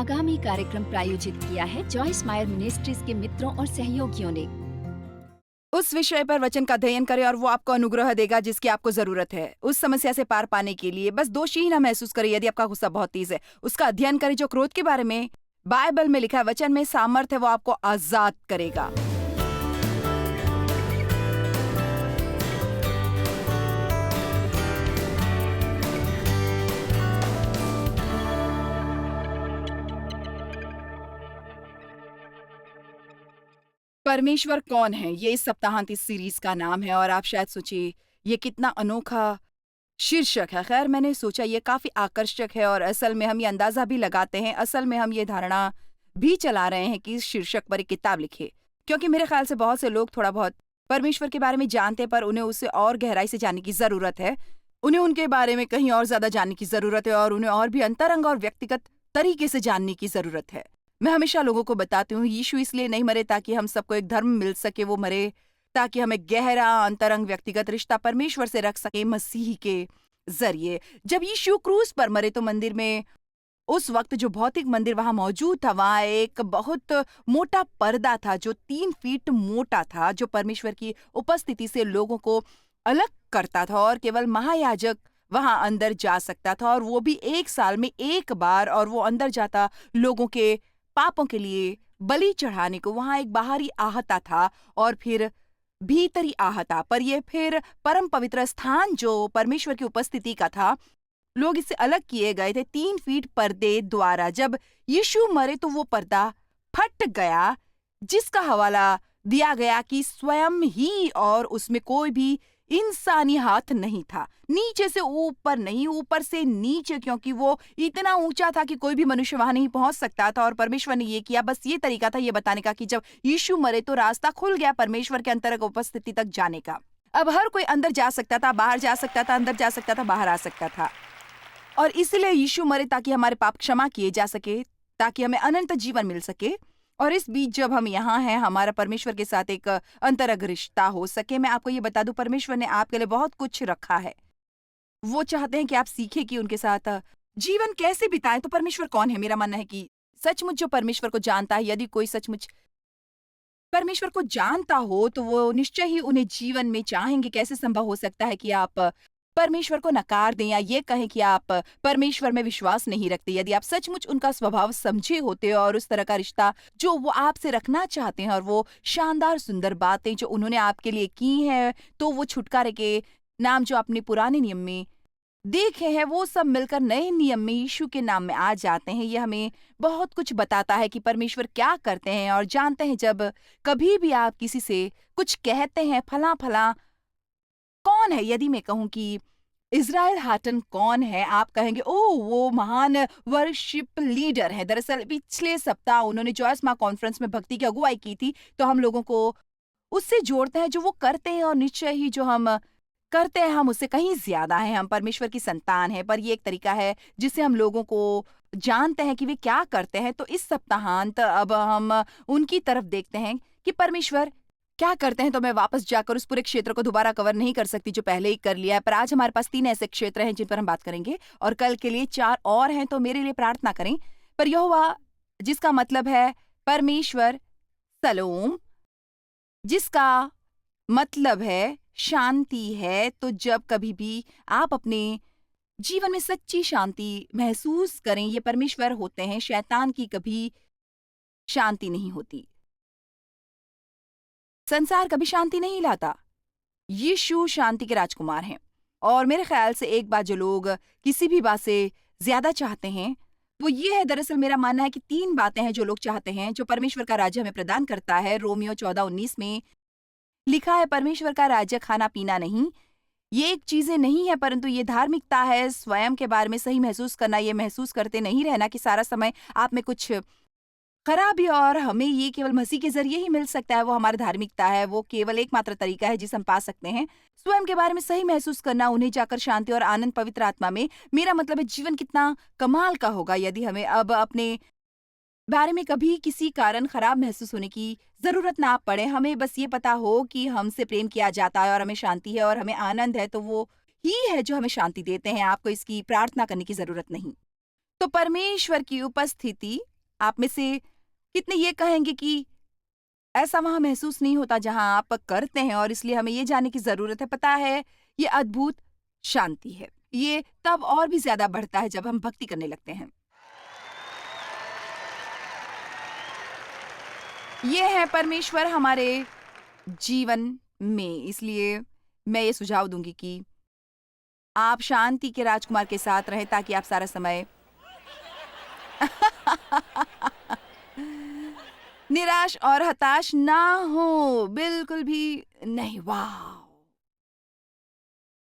आगामी कार्यक्रम प्रायोजित किया है जॉइस मायर मिनिस्ट्रीज के मित्रों और सहयोगियों ने। उस विषय पर वचन का अध्ययन करें और वो आपको अनुग्रह देगा जिसकी आपको जरूरत है। उस समस्या से पार पाने के लिए बस दोषी ही ना महसूस करें। यदि आपका गुस्सा बहुत तेज है, उसका अध्ययन करें जो क्रोध के बारे में बाइबल में लिखा है। वचन में सामर्थ है, वो आपको आजाद करेगा। परमेश्वर कौन है, ये इस सप्ताहांत इस सीरीज का नाम है। और आप शायद सोचिए ये कितना अनोखा शीर्षक है। खैर, मैंने सोचा ये काफी आकर्षक है और असल में हम ये अंदाजा भी लगाते हैं, असल में हम ये धारणा भी चला रहे हैं कि इस शीर्षक पर एक किताब लिखे, क्योंकि मेरे ख्याल से बहुत से लोग थोड़ा बहुत परमेश्वर के बारे में जानते हैं, पर उन्हें उसे और गहराई से जानने की जरूरत है। उन्हें उनके बारे में कहीं और ज्यादा जानने की जरूरत है और उन्हें और भी अंतरंग और व्यक्तिगत तरीके से जानने की जरूरत है। मैं हमेशा लोगों को बताती हूँ, यीशु इसलिए नहीं मरे ताकि हम सबको एक धर्म मिल सके, वो मरे ताकि हमें गहरा अंतरंग व्यक्तिगत रिश्ता परमेश्वर से रख सके मसीह के जरिए। जब यीशु क्रूस पर मरे तो मंदिर में उस वक्त जो भौतिक मंदिर वहां मौजूद था, वहां एक बहुत मोटा पर्दा था जो 3 फीट मोटा था, जो परमेश्वर की उपस्थिति से लोगों को अलग करता था और केवल महायाजक वहां अंदर जा सकता था, और वो भी 1 साल में 1 बार। और वो अंदर जाता लोगों के पापों के लिए बलि चढ़ाने को। वहां एक बाहरी आहता था और फिर भीतरी आहता, पर यह फिर परम पवित्र स्थान जो परमेश्वर की उपस्थिति का था, लोग इससे अलग किए गए थे 3 फीट पर्दे द्वारा। जब यीशु मरे तो वो पर्दा फट गया, जिसका हवाला दिया गया कि स्वयं ही, और उसमें कोई भी इंसानी हाथ नहीं था। नीचे से ऊपर नहीं, ऊपर से नीचे, क्योंकि वो इतना ऊंचा था कि कोई भी मनुष्य वहां नहीं पहुंच सकता था। और परमेश्वर ने ये किया, बस ये तरीका था ये बताने का कि जब यीशु मरे तो रास्ता खुल गया परमेश्वर के अंतरंग उपस्थिति तक जाने का। अब हर कोई अंदर जा सकता था, बाहर जा सकता था, अंदर जा सकता था, बाहर आ सकता था। और इसलिए यीशु मरे ताकि हमारे पाप क्षमा किए जा सके, ताकि हमें अनंत जीवन मिल सके। और इस बीच जब हम यहाँ हैं, हमारा परमेश्वर के साथ एक अंतरंग रिश्ता हो सके। मैं आपको ये बता दूं, परमेश्वर ने आपके लिए बहुत कुछ रखा है। वो चाहते हैं कि आप सीखें कि उनके साथ जीवन कैसे बिताएं। तो परमेश्वर कौन है? मेरा मानना है कि सचमुच जो परमेश्वर को जानता है, यदि कोई सचमुच परमेश्वर को जानता हो तो वो निश्चय ही उन्हें जीवन में चाहेंगे। कैसे संभव हो सकता है कि आप परमेश्वर को नकार दें या ये कहें कि आप परमेश्वर में विश्वास नहीं रखते? यदि आप सचमुच उनका स्वभाव समझे होते और उस तरह का रिश्ता जो वो आपसे रखना चाहते हैं, और वो शानदार सुंदर बातें जो उन्होंने आपके लिए की हैं, तो वो छुटकारे के नाम जो आपने पुराने नियम में देखे हैं, वो सब मिलकर नए नियम में यीशु के नाम में आ जाते हैं। ये हमें बहुत कुछ बताता है कि परमेश्वर क्या करते हैं। और जानते हैं, जब कभी भी आप किसी से कुछ कहते हैं, फला फला कौन है, यदि मैं कहूं कि इज़राइल हाटन कौन है, आप कहेंगे ओह वो महान वर्शिप लीडर है। दरअसल पिछले सप्ताह उन्होंने जॉयस माँ कॉन्फ्रेंस में भक्ति की अगुवाई की थी, तो हम लोगों को उससे जोड़ते हैं जो वो करते हैं, और निश्चय ही जो हम करते हैं हम उससे कहीं ज्यादा हैं। हम परमेश्वर की संतान हैं, पर ये एक तरीका है जिससे हम लोगों को जानते हैं कि वे क्या करते हैं। तो इस सप्ताहांत अब हम उनकी तरफ देखते हैं कि परमेश्वर क्या करते हैं। तो मैं वापस जाकर उस पूरे क्षेत्र को दोबारा कवर नहीं कर सकती जो पहले ही कर लिया है, पर आज हमारे पास 3 ऐसे क्षेत्र हैं जिन पर हम बात करेंगे, और कल के लिए 4 और हैं। तो मेरे लिए प्रार्थना करें। पर यहोवा, जिसका मतलब है परमेश्वर, सलोम, जिसका मतलब है शांति है। तो जब कभी भी आप अपने जीवन में सच्ची शांति महसूस करें, ये परमेश्वर होते हैं। शैतान की कभी शांति नहीं होती, संसार कभी शांति नहीं लाता। यीशु शांति के राजकुमार हैं। और मेरे ख्याल से एक बात जो लोग किसी भी बात से ज्यादा चाहते हैं वो ये है, दरअसल मेरा मानना है कि 3 बातें हैं जो लोग चाहते हैं, जो परमेश्वर का राज्य हमें प्रदान करता है। रोमियो 14:19 में लिखा है, परमेश्वर का राज्य खाना पीना नहीं, ये एक चीजें नहीं है, परंतु ये धार्मिकता है। स्वयं के बारे में सही महसूस करना, ये महसूस करते नहीं रहना कि सारा समय आप में कुछ खराबी, और हमें ये केवल मसीह के जरिए ही मिल सकता है। वो हमारी धार्मिकता है, वो केवल एकमात्र तरीका है जिसे हम पा सकते हैं। स्वयं के बारे में सही महसूस करना, उन्हें जाकर शांति और आनंद पवित्र आत्मा में। मेरा मतलब है जीवन कितना कमाल का होगा यदि हमें अब अपने बारे में कभी किसी कारण खराब महसूस होने की जरूरत ना पड़े। हमें बस ये पता हो कि हमसे प्रेम किया जाता है और हमें शांति है और हमें आनंद है, तो वो ही है जो हमें शांति देते हैं। आपको इसकी प्रार्थना करने की जरूरत नहीं। तो परमेश्वर की उपस्थिति आप में से कितने ये कहेंगे कि ऐसा वहां महसूस नहीं होता जहां आप करते हैं, और इसलिए हमें ये जानने की जरूरत है? पता है, ये अद्भुत शांति है। ये तब और भी ज्यादा बढ़ता है जब हम भक्ति करने लगते हैं। ये है परमेश्वर हमारे जीवन में। इसलिए मैं ये सुझाव दूंगी कि आप शांति के राजकुमार के साथ रहें ताकि आप सारा समय निराश और हताश ना हो, बिल्कुल भी नहीं। वाह!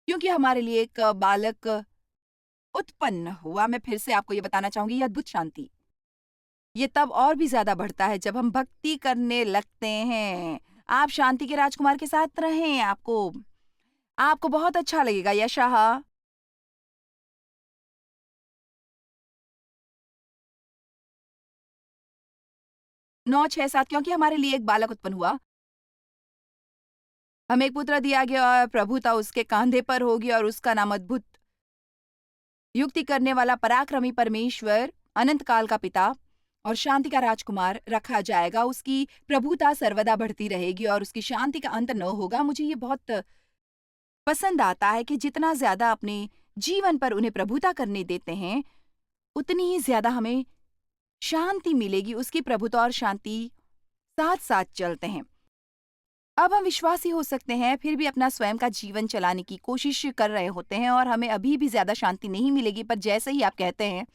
क्योंकि हमारे लिए एक बालक उत्पन्न हुआ। मैं फिर से आपको ये बताना चाहूंगी, ये अद्भुत शांति, ये तब और भी ज्यादा बढ़ता है जब हम भक्ति करने लगते हैं। आप शांति के राजकुमार के साथ रहें, आपको आपको बहुत अच्छा लगेगा। यशायाह 9:6-7, क्योंकि हमारे लिए एक बालक उत्पन्न हुआ, हमें एक पुत्र दिया गया और प्रभुता उसके कांधे पर होगी, और उसका नाम अद्भुत, युक्ति करने वाला, पराक्रमी परमेश्वर, अनंत काल का पिता और शांति का राजकुमार रखा जाएगा। उसकी प्रभुता सर्वदा बढ़ती रहेगी और उसकी शांति का अंत न होगा। मुझे ये बहुत पसंद आता है कि जितना ज्यादा अपने जीवन पर उन्हें प्रभुता करने देते हैं, उतनी ही ज्यादा हमें शांति मिलेगी। उसकी प्रभुता और शांति साथ साथ चलते हैं। अब हम विश्वासी हो सकते हैं, फिर भी अपना स्वयं का जीवन चलाने की कोशिश कर रहे होते हैं और हमें अभी भी ज्यादा शांति नहीं मिलेगी, पर जैसे ही आप कहते हैं,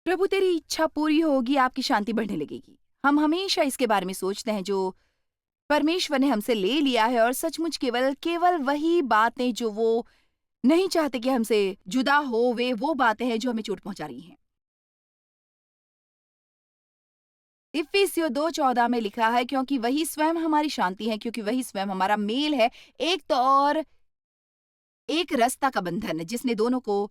प्रभु तेरी इच्छा पूरी होगी, आपकी शांति बढ़ने लगेगी। हम हमेशा इसके बारे में सोचते हैं जो परमेश्वर ने हमसे ले लिया है, और सचमुच केवल केवल वही बातें जो वो नहीं चाहते कि हमसे जुदा हो, वे वो बातें हैं जो हमें चोट पहुंचा रही हैं। इफिसियों 2:14 में लिखा है, क्योंकि वही स्वयं हमारी शांति है, क्योंकि वही स्वयं हमारा मेल है, एक तो और एक रास्ता का बंधन है, जिसने दोनों को,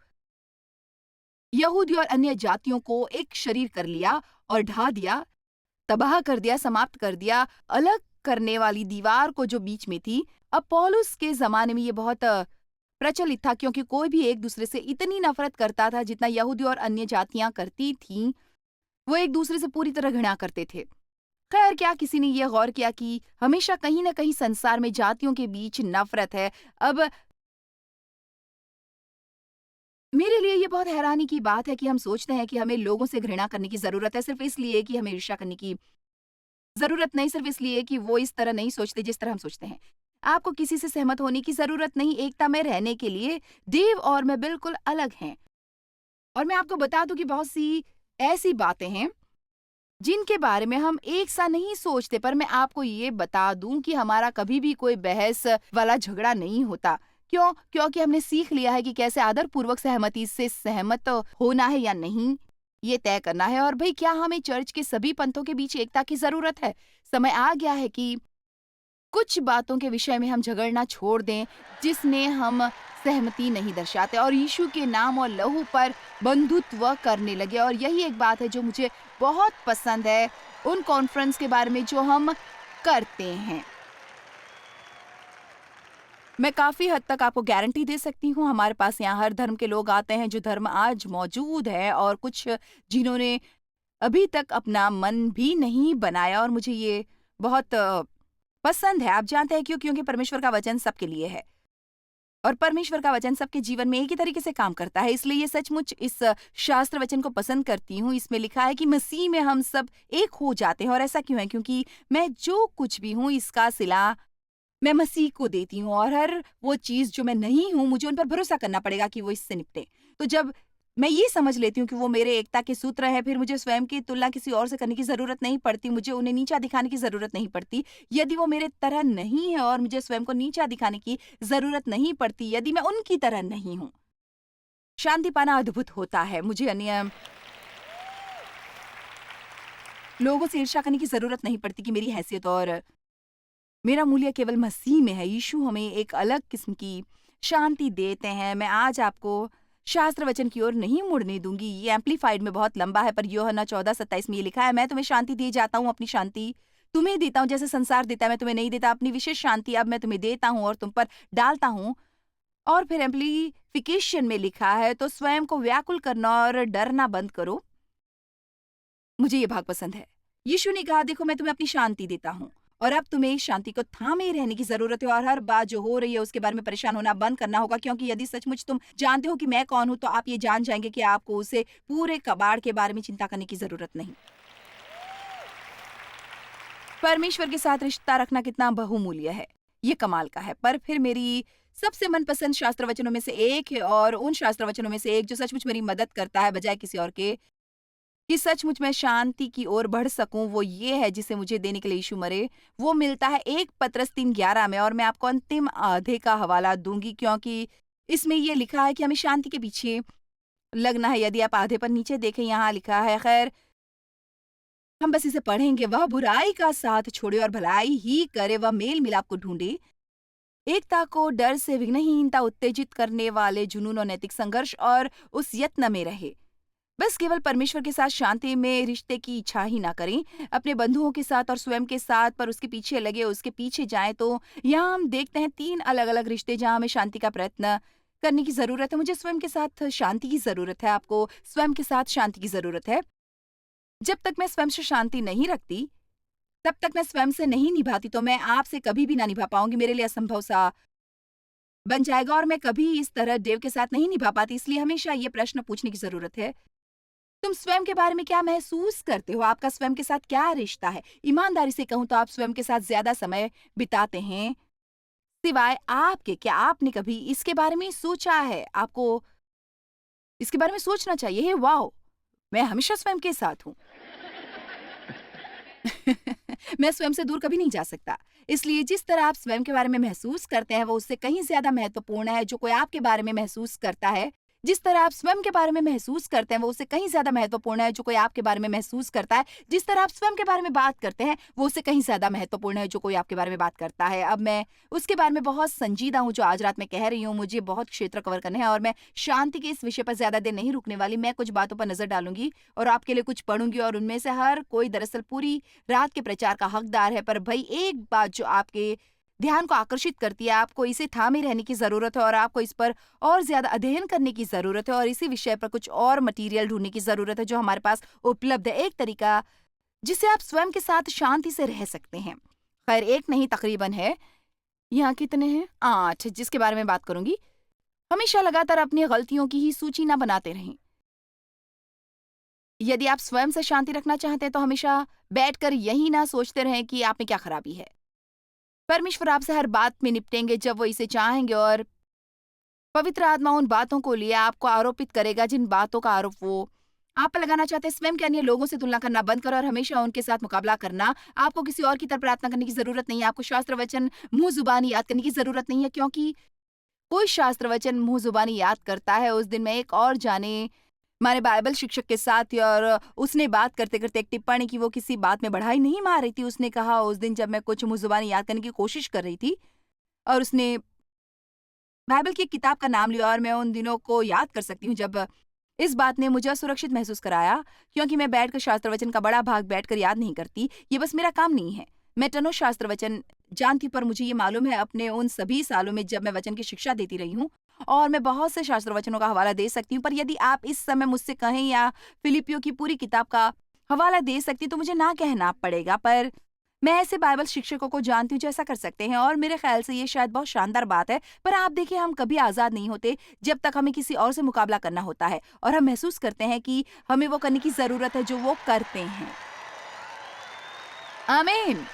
यहूदी और अन्य जातियों को, एक शरीर कर लिया और ढा दिया, तबाह कर दिया, समाप्त कर दिया। अलग करने वाली दीवार को जो बीच में थी। अब पौलुस के जमाने में ये बहुत प्रचलित था, क्योंकि कोई भी एक दूसरे से इतनी नफरत करता था जितना यहूदी और अन्य जातियां करती थीं। वो एक दूसरे से पूरी तरह घृणा करते थे। खैर, क्या किसी ने यह गौर किया कि हमेशा कहीं न कहीं संसार में जातियों के बीच नफरत है? अब मेरे लिए ये बहुत हैरानी की बात है कि हम सोचते हैं कि हमें लोगों से घृणा करने की ज़रूरत है, सिर्फ़ इसलिए कि हमें ईर्ष्या करने की ज़रूरत नहीं, सिर्फ़ इसलिए कि वो इस तरह नहीं सोचते जिस तरह हम सोचते हैं। आपको किसी से सहमत होने की ज़रूरत नहीं, एकता में रहने के लिए देव और मैं बिल्कुल अलग हैं। और मैं आपको बता दूँ कि बहुत सी ऐसी बातें हैं जिनके बारे में हम एक सा नहीं सोचते, पर मैं आपको ये बता दूं कि हमारा कभी भी कोई बहस वाला झगड़ा नहीं होता। क्यों? क्योंकि हमने सीख लिया है कि कैसे आदरपूर्वक सहमति से सहमत होना है या नहीं, ये तय करना है। और भाई, क्या हमें चर्च के सभी पंथों के बीच एकता की जरूरत है? समय आ गया है कि कुछ बातों के विषय में हम झगड़ना छोड़ दें जिसमें हम सहमति नहीं दर्शाते, और यीशु के नाम और लहू पर बंधुत्व करने लगे। और यही एक बात है जो मुझे बहुत पसंद है उन कॉन्फ्रेंस के बारे में जो हम करते हैं। मैं काफी हद तक आपको गारंटी दे सकती हूँ, हमारे पास यहाँ हर धर्म के लोग आते हैं, जो धर्म आज मौजूद है, और कुछ जिन्होंने अभी तक अपना मन भी नहीं बनाया, और मुझे ये बहुत पसंद है। आप जानते हैं क्यों? क्योंकि परमेश्वर का वचन सबके लिए है, और परमेश्वर का वचन सबके जीवन में एक ही तरीके से काम करता है। इसलिए ये सचमुच इस शास्त्र वचन को पसंद करती हूँ। इसमें लिखा है कि मसीह में हम सब एक हो जाते हैं। और ऐसा क्यों है? क्योंकि मैं जो कुछ भी हूँ, इसका सिला मैं मसीह को देती हूँ, और हर वो चीज़ जो मैं नहीं हूँ, मुझे उन पर भरोसा करना पड़ेगा कि वो इससे निपटे। तो जब मैं ये समझ लेती हूँ कि वो मेरे एकता के सूत्र हैं, फिर मुझे स्वयं की तुलना किसी और से करने की ज़रूरत नहीं पड़ती, मुझे उन्हें नीचा दिखाने की ज़रूरत नहीं पड़ती। यदि वो मेरे तरह नहीं है और मुझे स्वयं को नीचा दिखाने की ज़रूरत नहीं पड़ती, यदि मैं उनकी तरह नहीं हूँ। शांति पाना अद्भुत होता है। मुझे अन्य लोगों से ईर्ष्या करने की ज़रूरत नहीं पड़ती कि मेरी हैसियत और मेरा मूल्य केवल मसीह में है। यीशु हमें एक अलग किस्म की शांति देते हैं। मैं आज आपको शास्त्र वचन की ओर नहीं मुड़ने दूंगी, ये एम्पलीफाइड में बहुत लंबा है, पर यूहन्ना 14:27 में ये लिखा है, मैं तुम्हें शांति दिए जाता हूँ, अपनी शांति तुम्हें देता हूँ, जैसे संसार देता है मैं तुम्हें नहीं देता। अपनी विशेष शांति अब मैं तुम्हें देता हूँ और तुम पर डालता हूँ। और फिर एम्पलीफिकेशन में लिखा है, तो स्वयं को व्याकुल करना और डरना बंद करो। मुझे ये भाग पसंद है। यीशु ने कहा, देखो मैं तुम्हें अपनी शांति देता हूँ और अब तुम्हें इस शांति को थामे रहने की जरूरत है और हर बात जो हो रही है उसके बारे में परेशान होना बंद करना होगा, क्योंकि यदि सचमुच तुम जानते हो कि मैं कौन हूँ तो आप ये जान जाएंगे कि आपको उसे पूरे कबाड़ के बारे में चिंता करने की जरूरत नहीं। परमेश्वर के साथ रिश्ता रखना कितना बहुमूल्य है, ये कमाल का है। पर फिर मेरी सबसे मनपसंद शास्त्र वचनों में से एक है, और उन शास्त्र वचनों में से एक जो सचमुच मेरी मदद करता है बजाय किसी और के कि सचमुच मैं शांति की ओर बढ़ सकूं, वो ये है जिसे मुझे देने के लिए यीशु मरे। वो मिलता है 1 पतरस 3:11 में, और मैं आपको अंतिम आधे का हवाला दूंगी क्योंकि इसमें ये लिखा है कि हमें शांति के पीछे लगना है। यदि आप आधे पर नीचे देखें, यहाँ लिखा है, खैर हम बस इसे पढ़ेंगे। वह बुराई का साथ छोड़े और भलाई ही करे, वह मेल मिलाप को ढूंढे, एकता को डर से विघ्नहीनता उत्तेजित करने वाले जुनून और नैतिक संघर्ष और उस यत्न में रहे। बस केवल परमेश्वर के साथ शांति में रिश्ते की इच्छा ही ना करें, अपने बंधुओं के साथ और स्वयं के साथ पर उसके पीछे लगे, उसके पीछे जाएं। तो यहाँ हम देखते हैं 3 अलग अलग रिश्ते जहाँ हमें शांति का प्रयत्न करने की जरूरत है। मुझे स्वयं के साथ शांति की जरूरत है, आपको स्वयं के साथ शांति की जरूरत है। जब तक मैं स्वयं से शांति नहीं रखती, तब तक मैं स्वयं से नहीं निभाती, तो मैं आपसे कभी भी ना निभा पाऊंगी। मेरे लिए असंभव सा बन जाएगा और मैं कभी इस तरह देव के साथ नहीं निभा पाती। इसलिए हमेशा ये प्रश्न पूछने की जरूरत है, तुम स्वयं के बारे में क्या महसूस करते हो? आपका स्वयं के साथ क्या रिश्ता है? ईमानदारी से कहूं तो आप स्वयं के साथ ज्यादा समय बिताते हैं सिवाय आपके? क्या आपने कभी इसके बारे में सोचा है? आपको इसके बारे में सोचना चाहिए। हे वाओ, मैं हमेशा स्वयं के साथ हूं। मैं स्वयं से दूर कभी नहीं जा सकता। इसलिए जिस तरह आप स्वयं के बारे में महसूस करते हैं वो उससे कहीं ज्यादा महत्वपूर्ण है जो कोई आपके बारे में महसूस करता है। जिस तरह आप स्वयं के बारे में महसूस करते हैं वो उससे कहीं ज्यादा महत्वपूर्ण है जो कोई आपके बारे में महसूस करता है। जिस तरह आप स्वयं के बारे में बात करते हैं वो उससे कहीं ज्यादा महत्वपूर्ण है जो कोई आपके बारे में बात करता है। अब मैं उसके बारे में बहुत संजीदा हूँ जो आज रात में कह रही हूँ। मुझे बहुत क्षेत्र कवर करने हैं और मैं शांति के इस विषय पर ज्यादा देर नहीं रुकने वाली। मैं कुछ बातों पर नजर डालूंगी और आपके लिए कुछ पढ़ूंगी, और उनमें से हर कोई दरअसल पूरी रात के प्रचार का हकदार है। पर भाई एक बात जो आपके ध्यान को आकर्षित करती है, आपको इसे थामे रहने की जरूरत है और आपको इस पर और ज्यादा अध्ययन करने की जरूरत है और इसी विषय पर कुछ और मटेरियल ढूंढने की जरूरत है जो हमारे पास उपलब्ध है। एक तरीका जिससे आप स्वयं के साथ शांति से रह सकते हैं। खैर एक नहीं, तकरीबन है, यहाँ कितने हैं, 8, जिसके बारे में बात करूंगी। हमेशा लगातार अपनी गलतियों की ही सूची ना बनाते रहें। यदि आप स्वयं से शांति रखना चाहते हैं तो हमेशा बैठकर यही ना सोचते रहें कि आप में क्या खराबी है। परमेश्वर आपसे हर बात में निपटेंगे जब वो इसे चाहेंगे, और पवित्र आत्मा उन बातों को लिए आपको आरोपित करेगा जिन बातों का आरोप वो आप पर लगाना चाहते हैं। स्वयं के अन्य लोगों से तुलना करना बंद करो और हमेशा उनके साथ मुकाबला करना। आपको किसी और की तरफ प्रार्थना करने की जरूरत नहीं है। आपको शास्त्र वचन मुंह जुबानी याद करने की जरूरत नहीं है, क्योंकि कोई शास्त्र वचन मुंह जुबानी याद करता है। उस दिन मैं एक और जाने माने बाइबल शिक्षक के साथ थी और उसने बात करते करते एक टिप्पणी की। वो किसी बात में बढ़ाई नहीं मार रही थी। उसने कहा उस दिन जब मैं कुछ मुंह जुबानी याद करने की कोशिश कर रही थी और उसने बाइबल की एक किताब का नाम लिया, और मैं उन दिनों को याद कर सकती हूँ जब इस बात ने मुझे असुरक्षित महसूस कराया, क्योंकि मैं बैठकर शास्त्र वचन का बड़ा भाग बैठकर याद नहीं करती। ये बस मेरा काम नहीं है। मैं टनों शास्त्र वचन जानती, पर मुझे ये मालूम है अपने उन सभी सालों में जब मैं वचन की शिक्षा देती रही हूँ, और मैं बहुत से शास्त्र वचनों का हवाला दे सकती हूँ। पर यदि आप इस समय मुझसे कहें या फिलिपियों की पूरी किताब का हवाला दे सकती तो मुझे ना कहना पड़ेगा। पर मैं ऐसे बाइबल शिक्षकों को जानती हूँ जो ऐसा कर सकते हैं, और मेरे ख्याल से ये शायद बहुत शानदार बात है। पर आप देखिए, हम कभी आजाद नहीं होते जब तक हमें किसी और से मुकाबला करना होता है और हम महसूस करते हैं कि हमें वो करने की जरूरत है जो वो करते हैं। आमीन।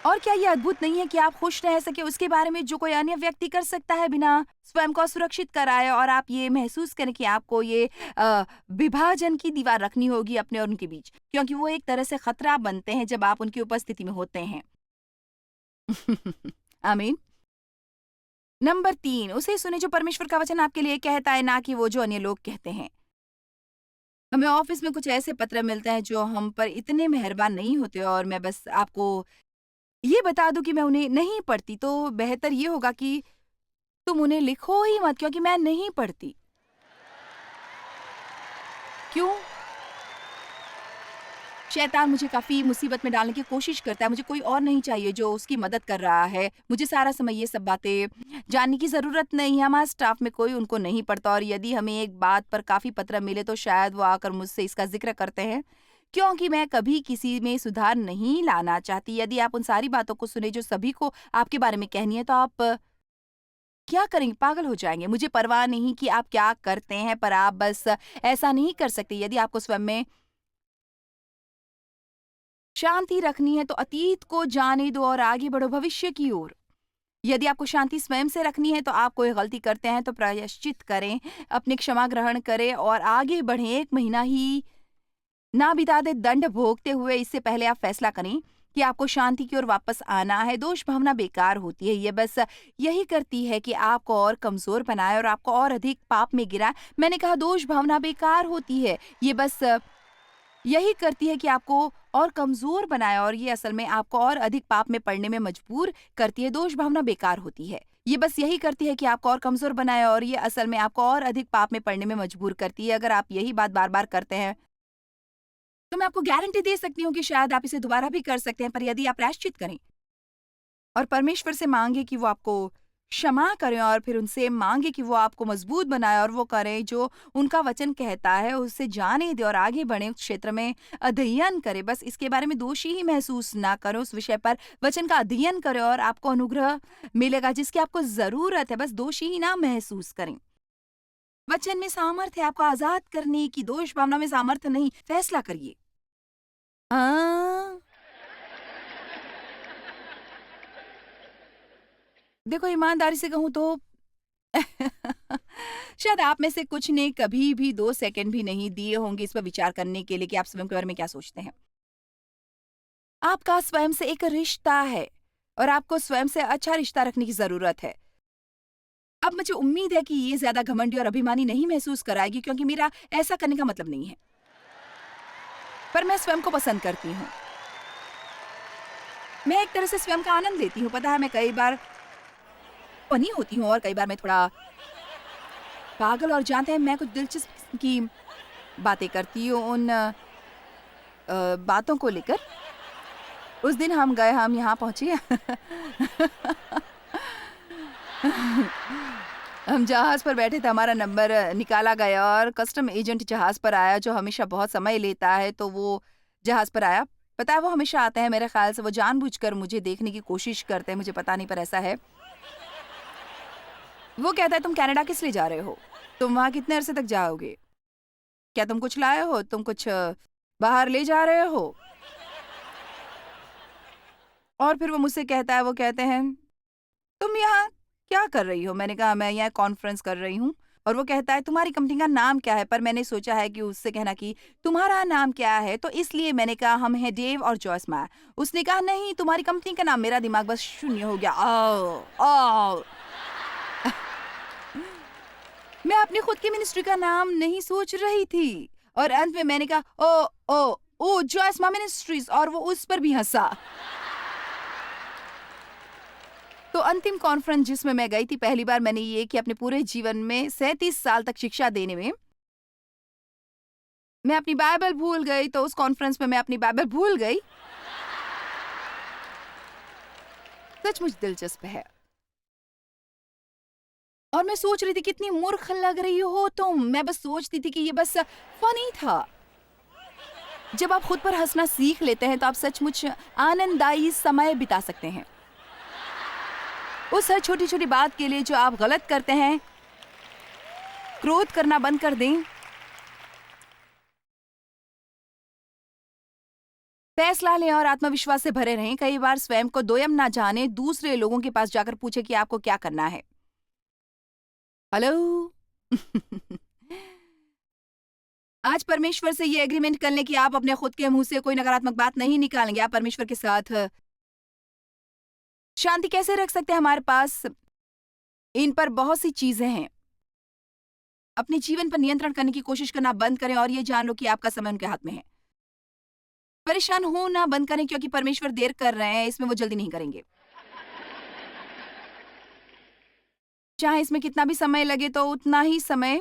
और क्या ये अद्भुत नहीं है कि आप खुश रह सके उसके बारे में जो कोई अन्य व्यक्ति कर सकता है बिना स्वयं को असुरक्षित कराए, और आप ये महसूस करें कि आपको ये विभाजन की दीवार रखनी होगी अपने और उनके बीच, क्योंकि वो एक तरह से खतरा बनते हैं जब आप उनकी उपस्थिति में होते हैं। आमीन। नंबर 3, उसे सुने जो परमेश्वर का वचन आपके लिए कहता है, ना कि वो जो अन्य लोग कहते हैं। हमें ऑफिस में कुछ ऐसे पत्र मिलते हैं जो हम पर इतने मेहरबान नहीं होते, और मैं बस आपको ये बता दूं कि मैं उन्हें नहीं पढ़ती, तो बेहतर ये होगा कि तुम उन्हें लिखो ही मत, क्योंकि मैं नहीं पढ़ती। क्यों? शैतान मुझे काफ़ी मुसीबत में डालने की कोशिश करता है, मुझे कोई और नहीं चाहिए जो उसकी मदद कर रहा है। मुझे सारा समय ये सब बातें जानने की ज़रूरत नहीं है, हमारे स्टाफ में कोई उनको नहीं पढ़ता और यदि हमें एक बात पर काफ़ी पत्र मिले तो शायद वो आकर मुझसे इसका ज़िक्र करते हैं, क्योंकि मैं कभी किसी में सुधार नहीं लाना चाहती। यदि आप उन सारी बातों को सुने जो सभी को आपके बारे में कहनी है तो आप क्या करेंगे? पागल हो जाएँगे। मुझे परवाह नहीं कि आप क्या करते हैं, पर आप बस ऐसा नहीं कर सकते। यदि आपको स्वयं में शांति रखनी है तो अतीत को जाने दो और आगे बढ़ो भविष्य की ओर। यदि आपको शांति स्वयं से रखनी है तो आप कोई गलती करते हैं तो प्रायश्चित करें, अपनी क्षमा ग्रहण करें और आगे बढ़ें। 1 महीना ही ना बिता दें दंड भोगते हुए, इससे पहले आप फैसला करें कि आपको शांति की ओर वापस आना है। दोष भावना बेकार होती है, ये बस यही करती है कि आपको और कमज़ोर बनाए और आपको और अधिक पाप में गिराए। मैंने कहा दोष भावना बेकार होती है, ये बस यही करती है कि आपको और कमज़ोर बनाए और ये असल में आपको और अधिक पाप में पड़ने में मजबूर करती है। दोष भावना बेकार होती है। ये बस यही करती है कि आपको और कमज़ोर बनाए और ये असल में आपको और अधिक पाप में पड़ने में मजबूर करती है। अगर आप यही बात बार-बार करते हैं, तो मैं आपको गारंटी दे सकती हूँ कि शायद आप इसे दोबारा भी कर सकते हैं, पर यदि आप प्रायश्चित करें और परमेश्वर से माँगे कि वो आपको क्षमा करें और फिर उनसे माँगे कि वो आपको मज़बूत बनाए और वो करें जो उनका वचन कहता है, उससे जाने दें और आगे बढ़ें, उस क्षेत्र में अध्ययन करें। बस इसके बारे में दोषी ही महसूस ना करें, उस विषय पर वचन का अध्ययन करें और आपको अनुग्रह मिलेगा जिसकी आपको ज़रूरत है। बस दोषी ही ना महसूस करें। वचन में सामर्थ्य है आपको आज़ाद करने की, दोष भावना में सामर्थ्य नहीं। फैसला करिए। हाँ। देखो ईमानदारी से कहूँ तो शायद आप में से कुछ ने कभी भी 2 सेकंड भी नहीं दिए होंगे इस पर विचार करने के लिए कि आप स्वयं के बारे में क्या सोचते हैं। आपका स्वयं से एक रिश्ता है और आपको स्वयं से अच्छा रिश्ता रखने की ज़रूरत है। अब मुझे उम्मीद है कि ये ज़्यादा घमंडी और अभिमानी नहीं महसूस कराएगी क्योंकि मेरा ऐसा करने का मतलब नहीं है। पर मैं स्वयं को पसंद करती हूँ। मैं एक तरह से स्वयं का आनंद लेती हूँ। पता है मैं कई बार फ़नी होती हूँ और कई बार मैं थोड़ा पागल और जानते हैं मैं कुछ दिलचस्प किस्म की बातें करती हूँ उन बातों को लेकर। उस दिन हम यहाँ पहुँचे हम जहाज़ पर बैठे थे, हमारा नंबर निकाला गया और कस्टम एजेंट जहाज़ पर आया जो हमेशा बहुत समय लेता है, तो वो जहाज़ पर आया। पता है वो हमेशा आते हैं मेरे ख़्याल से वो जानबूझकर मुझे देखने की कोशिश करते हैं, मुझे पता नहीं पर ऐसा है। वो कहता है तुम कनाडा किस लिए जा रहे हो? तुम वहाँ कितने अरसे तक जाओगे? क्या तुम कुछ लाए हो? तुम कुछ बाहर ले जा रहे हो? और फिर वो मुझसे कहता है, वो कहते हैं तुम यहाँ क्या कर रही हो? मैंने कहा मैं यहाँ कॉन्फ्रेंस कर रही हूँ। और वो कहता है तुम्हारी कंपनी का नाम क्या है? पर मैंने सोचा है कि उससे कहना कि तुम्हारा नाम क्या है? तो इसलिए मैंने कहा हम हैं डेव और जॉयस मैर। उसने कहा नहीं तुम्हारी कंपनी का नाम। मेरा दिमाग बस शून्य हो गया। ओह! मैं अपनी खुद की मिनिस्ट्री का नाम नहीं सोच रही थी और अंत में मैंने कहा ओ जॉयस मैर मिनिस्ट्रीज और वो उस पर भी हंसा। तो अंतिम कॉन्फ्रेंस जिसमें मैं गई थी पहली बार मैंने ये कि अपने पूरे जीवन में 37 साल तक शिक्षा देने में मैं अपनी बाइबल भूल गई, तो उस कॉन्फ्रेंस में मैं अपनी बाइबल भूल गई। सचमुच दिलचस्प है। और मैं सोच रही थी कितनी मूर्ख लग रही हो तुम। मैं बस सोचती थी कि ये बस फनी था। जब आप खुद पर हंसना सीख लेते हैं तो आप सचमुच आनंददायी समय बिता सकते हैं। उस हर छोटी छोटी बात के लिए जो आप गलत करते हैं, क्रोध करना बंद कर दें। फैसला लें और आत्मविश्वास से भरे रहें। कई बार स्वयं को दोयम ना जाने, दूसरे लोगों के पास जाकर पूछे कि आपको क्या करना है। हेलो आज परमेश्वर से ये एग्रीमेंट कर लें कि आप अपने खुद के मुंह से कोई नकारात्मक बात नहीं निकालेंगे। आप परमेश्वर के साथ शांति कैसे रख सकते हैं? हमारे पास इन पर बहुत सी चीजें हैं। अपने जीवन पर नियंत्रण करने की कोशिश करना बंद करें और ये जान लो कि आपका समय उनके हाथ में है। परेशान होना बंद करें क्योंकि परमेश्वर देर कर रहे हैं, इसमें वो जल्दी नहीं करेंगे। चाहे इसमें कितना भी समय लगे तो उतना ही समय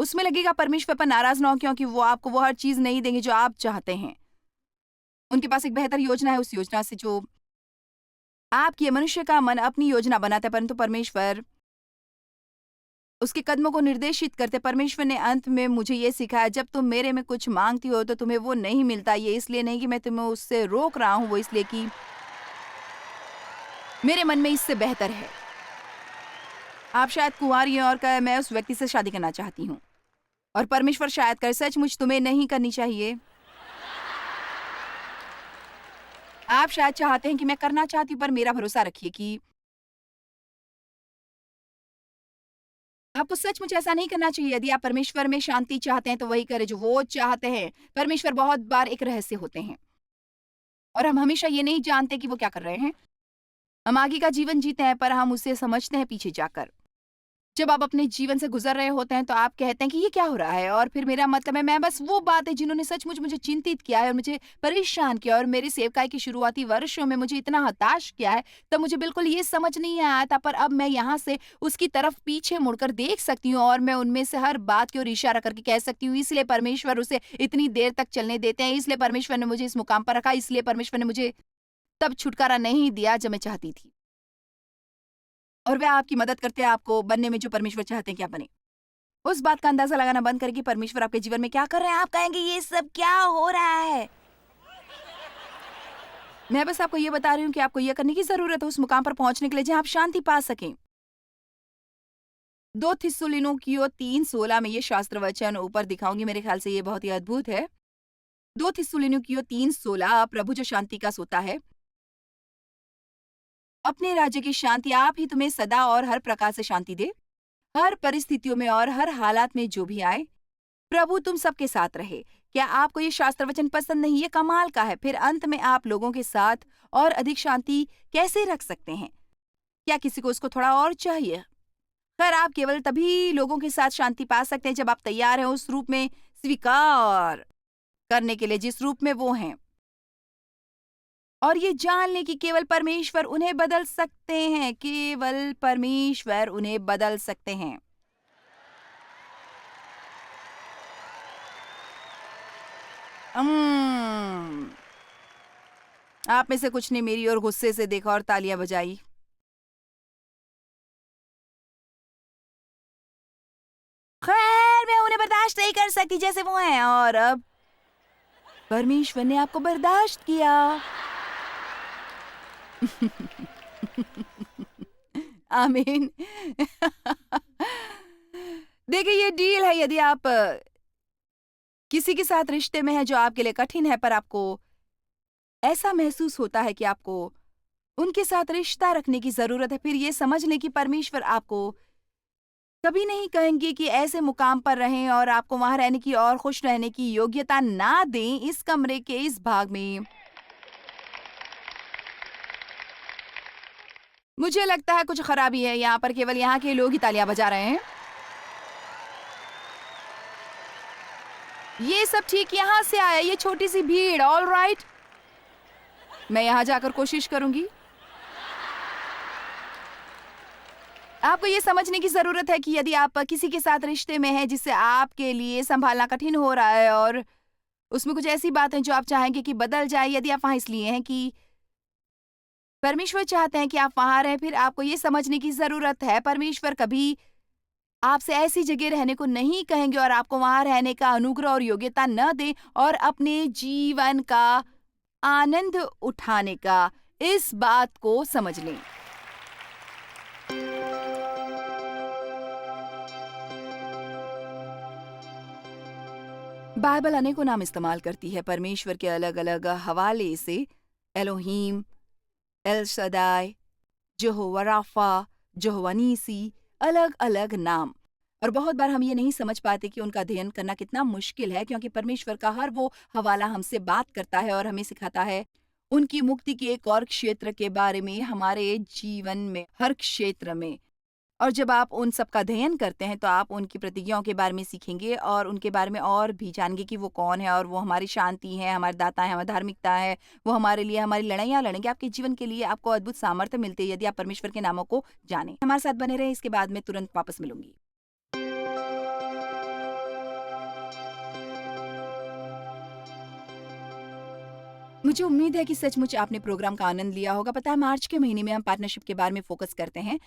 उसमें लगेगा परमेश्वर पर नाराज ना हो, क्योंकि वो आपको वो हर चीज नहीं देंगे जो आप चाहते हैं। उनके पास एक बेहतर योजना है, उस योजना से जो आपकी मनुष्य का मन अपनी योजना बनाता है, परंतु परमेश्वर उसके कदमों को निर्देशित करते। परमेश्वर ने अंत में मुझे ये सिखाया, जब तुम मेरे में कुछ मांगती हो तो तुम्हें वो नहीं मिलता। ये इसलिए नहीं कि मैं तुम्हें उससे रोक रहा हूँ, वो इसलिए कि मेरे मन में इससे बेहतर है। आप शायद कुंवारी हैं और कहे मैं उस व्यक्ति से शादी करना चाहती हूँ, और परमेश्वर शायद कहे सचमुच तुम्हें नहीं करनी चाहिए। आप शायद चाहते हैं कि मैं करना चाहती हूँ, पर मेरा भरोसा रखिए कि आपको सचमुच ऐसा नहीं करना चाहिए। यदि आप परमेश्वर में शांति चाहते हैं तो वही करें जो वो चाहते हैं। परमेश्वर बहुत बार एक रहस्य होते हैं और हम हमेशा ये नहीं जानते कि वो क्या कर रहे हैं। हम आगे का जीवन जीते हैं पर हम उसे समझते हैं पीछे जाकर। जब आप अपने जीवन से गुजर रहे होते हैं तो आप कहते हैं कि ये क्या हो रहा है, और फिर मेरा मतलब है मैं बस वो बातें जिन्होंने सचमुच मुझे चिंतित किया है और मुझे परेशान किया और मेरी सेवकाई की शुरुआती वर्षों में मुझे इतना हताश किया है, तब मुझे बिल्कुल ये समझ नहीं आया था। पर अब मैं यहाँ से उसकी तरफ पीछे मुड़कर देख सकती हूँ और मैं उनमें से हर बात की ओर इशारा करके कह सकती हूँ, इसलिए परमेश्वर उसे इतनी देर तक चलने देते हैं, इसलिए परमेश्वर ने मुझे इस मुकाम पर रखा, इसलिए परमेश्वर ने मुझे तब छुटकारा नहीं दिया जब मैं चाहती थी। और वह आपकी मदद करते हैं आपको बनने में जो परमेश्वर चाहते हैं कि आप बने। उस बात का अंदाजा लगाना बंद करें कि परमेश्वर आपके जीवन में क्या कर रहे हैं। आप कहेंगे ये सब क्या हो रहा है। मैं बस आपको ये बता रही हूँ कि आपको ये करने की जरूरत है उस मुकाम पर पहुंचने के लिए जहां आप शांति पा सकें। 2 थिस्सलुनीकियों 3:16 में ये शास्त्र वचन ऊपर दिखाऊंगी, मेरे ख्याल से ये बहुत ही अद्भुत है। 2 थिस्सलुनीकियों 3:16, प्रभु जो शांति का सोता है, अपने राज्य की शांति आप ही तुम्हें सदा और हर प्रकार से शांति दे। हर परिस्थितियों में और हर हालात में जो भी आए, प्रभु तुम सबके साथ रहे। क्या आपको ये शास्त्र वचन पसंद नहीं? ये कमाल का है। फिर अंत में आप लोगों के साथ और अधिक शांति कैसे रख सकते हैं? क्या किसी को उसको थोड़ा और चाहिए? खैर, आप केवल तभी लोगों के साथ शांति पा सकते हैं जब आप तैयार हैं उस रूप में स्वीकार करने के लिए जिस रूप में वो हैं, और ये जान लें कि केवल परमेश्वर उन्हें बदल सकते हैं। केवल परमेश्वर उन्हें बदल सकते हैं। आप में से कुछ ने मेरी ओर गुस्से से देखा और तालियां बजाई। खैर, मैं उन्हें बर्दाश्त नहीं कर सकती जैसे वो हैं, और अब परमेश्वर ने आपको बर्दाश्त किया। आमीन। देखिए, ये डील है। यदि आप किसी के साथ रिश्ते में है जो आपके लिए कठिन है, पर आपको ऐसा महसूस होता है कि आपको उनके साथ रिश्ता रखने की जरूरत है, फिर ये समझ लें कि परमेश्वर आपको कभी नहीं कहेंगे कि ऐसे मुकाम पर रहें और आपको वहां रहने की और खुश रहने की योग्यता ना दें। इस कमरे के इस भाग में मुझे लगता है कुछ खराबी है। यहाँ पर केवल यहाँ के लोग ही तालियां बजा रहे हैं। ये सब ठीक यहाँ से आया, ये छोटी सी भीड़। ऑल राइट, मैं यहाँ जाकर कोशिश करूंगी। आपको ये समझने की जरूरत है कि यदि आप किसी के साथ रिश्ते में हैं जिससे आपके लिए संभालना कठिन हो रहा है और उसमें कुछ ऐसी बातें जो आप चाहेंगे कि बदल जाए, यदि आप वहां इसलिए हैं कि परमेश्वर चाहते हैं कि आप वहां रहें, फिर आपको ये समझने की जरूरत है परमेश्वर कभी आपसे ऐसी जगह रहने को नहीं कहेंगे और आपको वहां रहने का अनुग्रह और योग्यता न दें और अपने जीवन का आनंद उठाने का इस बात को समझ लें। बाइबल अनेकों नाम इस्तेमाल करती है परमेश्वर के अलग अलग हवाले से। एलोहीम, एल शदाई, यहोवा राफा, यहोवा नीसी, अलग अलग नाम। और बहुत बार हम ये नहीं समझ पाते कि उनका अध्ययन करना कितना मुश्किल है, क्योंकि परमेश्वर का हर वो हवाला हमसे बात करता है और हमें सिखाता है उनकी मुक्ति के एक और क्षेत्र के बारे में हमारे जीवन में हर क्षेत्र में। और जब आप उन सब का अध्ययन करते हैं तो आप उनकी प्रतिज्ञाओं के बारे में सीखेंगे और उनके बारे में और भी जानेंगे कि वो कौन है और वो हमारी शांति है, हमारे दाता है, हमारी धार्मिकता है। वो हमारे लिए हमारी लड़ाइयाँ लड़ेंगे। आपके जीवन के लिए आपको अद्भुत सामर्थ्य मिलती है यदि आप परमेश्वर के नामों को जानें। हमारे साथ बने रहे, इसके बाद में तुरंत वापस मिलूंगी। मुझे उम्मीद है कि सचमुच आपने प्रोग्राम का आनंद लिया होगा। पता है, मार्च के महीने में हम पार्टनरशिप के बारे में फ़ोकस करते हैं,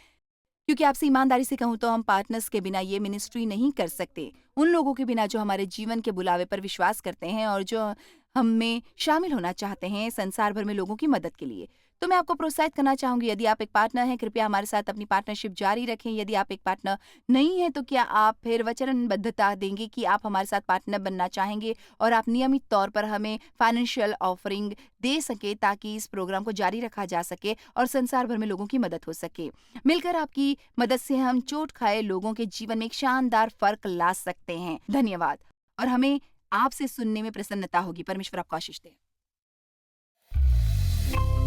क्योंकि आपसे ईमानदारी से कहूँ तो हम पार्टनर्स के बिना ये मिनिस्ट्री नहीं कर सकते। उन लोगों के बिना जो हमारे जीवन के बुलावे पर विश्वास करते हैं और जो हम में शामिल होना चाहते हैं संसार भर में लोगों की मदद के लिए। तो मैं आपको प्रोत्साहित करना चाहूँगी, यदि आप एक पार्टनर हैं, कृपया हमारे साथ अपनी पार्टनरशिप जारी रखें। यदि आप एक पार्टनर नहीं हैं, तो क्या आप फिर वचनबद्धता देंगे कि आप हमारे साथ पार्टनर बनना चाहेंगे और आप नियमित तौर पर हमें फाइनेंशियल ऑफरिंग दे सकें, ताकि इस प्रोग्राम को जारी रखा जा सके और संसार भर में लोगों की मदद हो सके। मिलकर आपकी मदद से हम चोट खाए लोगों के जीवन में एक शानदार फ़र्क ला सकते हैं। धन्यवाद, और हमें आपसे सुनने में प्रसन्नता होगी। परमेश्वर आपको आशीष दे।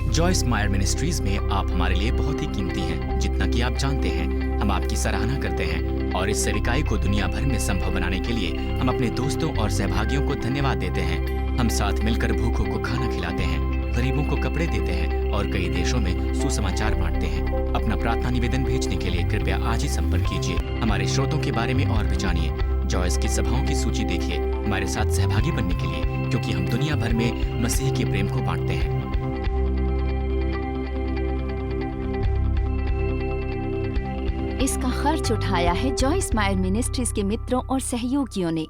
जॉयस मायर मिनिस्ट्रीज में आप हमारे लिए बहुत ही कीमती हैं, जितना कि आप जानते हैं। हम आपकी सराहना करते हैं और इस सेविकाई को दुनिया भर में संभव बनाने के लिए हम अपने दोस्तों और सहभागियों को धन्यवाद देते हैं। हम साथ मिलकर भूखों को खाना खिलाते हैं, गरीबों को कपड़े देते हैं और कई देशों में सुसमाचार बांटते हैं। अपना प्रार्थना निवेदन भेजने के लिए कृपया आज ही संपर्क कीजिए। हमारे स्रोतों के बारे में और भी जानिए। जॉयस की सभाओं की सूची देखिए हमारे साथ सहभागी बनने के लिए, क्योंकि हम दुनिया भर में मसीह के प्रेम को बांटते हैं। इसका खर्च उठाया है जॉयस मायर मिनिस्ट्रीज के मित्रों और सहयोगियों ने।